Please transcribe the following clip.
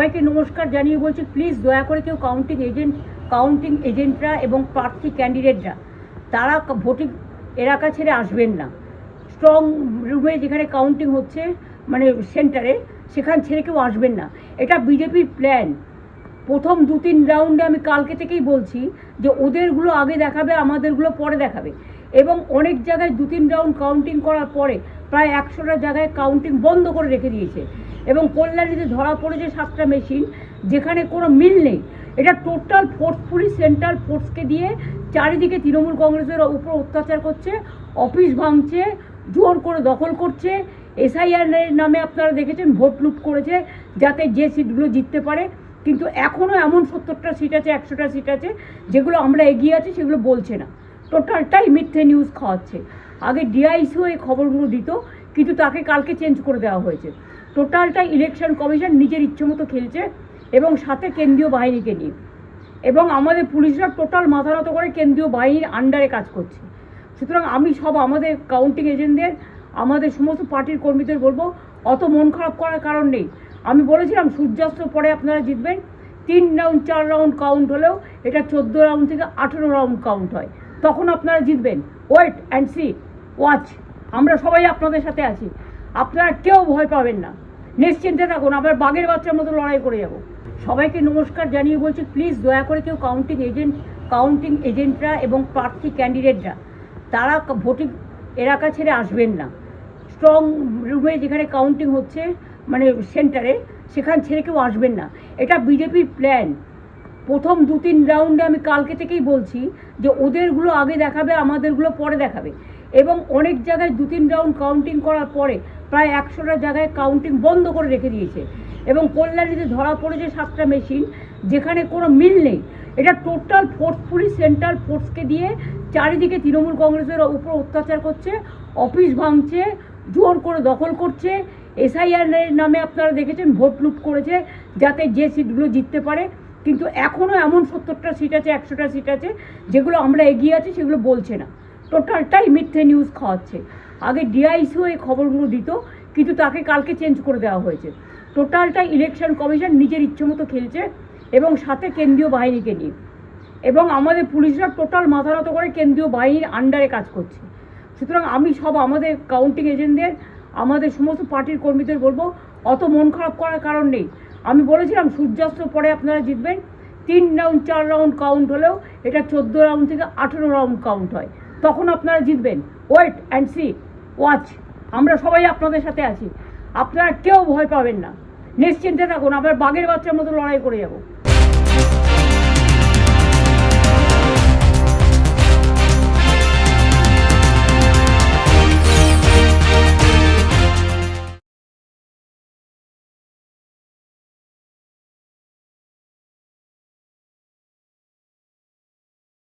সবাইকে নমস্কার জানিয়ে বলছি, প্লিজ দয়া করে কেউ কাউন্টিং এজেন্টরা এবং প্রার্থী ক্যান্ডিডেটরা তারা ভোটিং এলাকা ছেড়ে আসবেন না। স্ট্রং রুমে যেখানে কাউন্টিং হচ্ছে, মানে সেন্টারে, সেখান ছেড়ে কেউ আসবেন না। এটা বিজেপির প্ল্যান। প্রথম 2-3 রাউন্ডে আমি কালকে থেকেই বলছি যে ওদেরগুলো আগে দেখাবে, আমাদেরগুলো পরে দেখাবে। এবং অনেক জায়গায় 2-3 রাউন্ড কাউন্টিং করার পরে প্রায় 100টা জায়গায় কাউন্টিং বন্ধ করে রেখে দিয়েছে। এবং কল্যাণীতে ধরা পড়েছে 7টা মেশিন, যেখানে কোনো মিল নেই। এটা টোটাল ফোর্সফুলি সেন্ট্রাল ফোর্সকে দিয়ে চারিদিকে তৃণমূল কংগ্রেসের উপর অত্যাচার করছে, অফিস ভাঙছে, জোর করে দখল করছে। SIR নামে আপনারা দেখেছেন ভোট লুট করেছে যাতে যে সিটগুলো জিততে পারে। কিন্তু এখনও এমন 70টা সিট আছে, 100টা সিট আছে যেগুলো আমরা এগিয়ে আছি, সেগুলো বলছে না। টোটালটাই মিথ্যে নিউজ খাওয়াচ্ছে। আগে DICও এই খবরগুলো দিত, কিন্তু তাকে কালকে চেঞ্জ করে দেওয়া হয়েছে। টোটালটাই ইলেকশন কমিশন নিজের ইচ্ছে মতো খেলছে, এবং সাথে কেন্দ্রীয় বাহিনীকে নিয়ে। এবং আমাদের পুলিশরা টোটাল মাথা নত করে কেন্দ্রীয় বাহিনীর আন্ডারে কাজ করছে। সুতরাং আমি আমাদের কাউন্টিং এজেন্টদের, আমাদের সমস্ত পার্টির কর্মীদের বলবো, অত মন খারাপ করার কারণ নেই। আমি বলেছিলাম সূর্যাস্তের পরে আপনারা জিতবেন। 3 রাউন্ড 4 রাউন্ড কাউন্ট হলেও এটা 14 রাউন্ড থেকে 18 রাউন্ড কাউন্ট হয়, তখন আপনারা জিতবেন। Wait and see, watch. আমরা সবাই আপনাদের সাথে আছি, আপনারা কেউ ভয় পাবেন না, নিশ্চিন্তে থাকুন। আবার বাঘের বাচ্চার মতো লড়াই করে যাব। সবাইকে নমস্কার জানিয়ে বলছি, প্লিজ দয়া করে কেউ কাউন্টিং এজেন্টরা এবং প্রার্থী ক্যান্ডিডেটরা তারা ভোটিং এলাকা ছেড়ে আসবেন না। স্ট্রং রুমে যেখানে কাউন্টিং হচ্ছে, মানে সেন্টারে, সেখান ছেড়ে কেউ আসবেন না। এটা বিজেপির প্ল্যান। প্রথম 2-3 রাউন্ডে আমি কালকে থেকেই বলছি যে ওদেরগুলো আগে দেখাবে, আমাদেরগুলো পরে দেখাবে। এবং অনেক জায়গায় 2-3 রাউন্ড কাউন্টিং করার পরে প্রায় 100টা জায়গায় কাউন্টিং বন্ধ করে রেখে দিয়েছে। এবং কল্যাণীতে ধরা পড়েছে 7টা মেশিন, যেখানে কোনো মিল নেই। এটা টোটাল ফোর্সফুলি সেন্ট্রাল ফোর্সকে দিয়ে চারিদিকে তৃণমূল কংগ্রেসের উপর অত্যাচার করছে, অফিস ভাঙছে, জোর করে দখল করছে। SIR নামে আপনারা দেখেছেন ভোট লুট করেছে যাতে যে সিটগুলো জিততে পারে। কিন্তু এখনও এমন 70টা সিট আছে, 100টা সিট আছে যেগুলো আমরা এগিয়ে আছি, সেগুলো বলছে না। টোটালটাই মিথ্যে নিউজ খাওয়াচ্ছে। আগে DICও এই খবরগুলো দিত, কিন্তু তাকে কালকে চেঞ্জ করে দেওয়া হয়েছে। টোটালটাই ইলেকশন কমিশন নিজের ইচ্ছে মতো খেলছে, এবং সাথে কেন্দ্রীয় বাহিনীকে নিয়ে। এবং আমাদের পুলিশরা টোটাল মাথা নত করে কেন্দ্রীয় বাহিনীর আন্ডারে কাজ করছে। সুতরাং আমি আমাদের কাউন্টিং এজেন্টদের, আমাদের সমস্ত পার্টির কর্মীদের বলবো, অত মন খারাপ করার কারণ নেই। আমি বলেছিলাম সূর্যাস্তের পরে আপনারা জিতবেন। 3 রাউন্ড 4 রাউন্ড কাউন্ট হলেও এটা 14 রাউন্ড থেকে 18 রাউন্ড কাউন্ট হয়, তখন আপনারা জিতবেন। Wait and see, watch. আমরা সবাই আপনাদের সাথে আছি, আপনারা কেউ ভয় পাবেন না, নিশ্চিন্তে থাকুন। আবার বাঘের বাচ্চার মতো লড়াই করে যাব।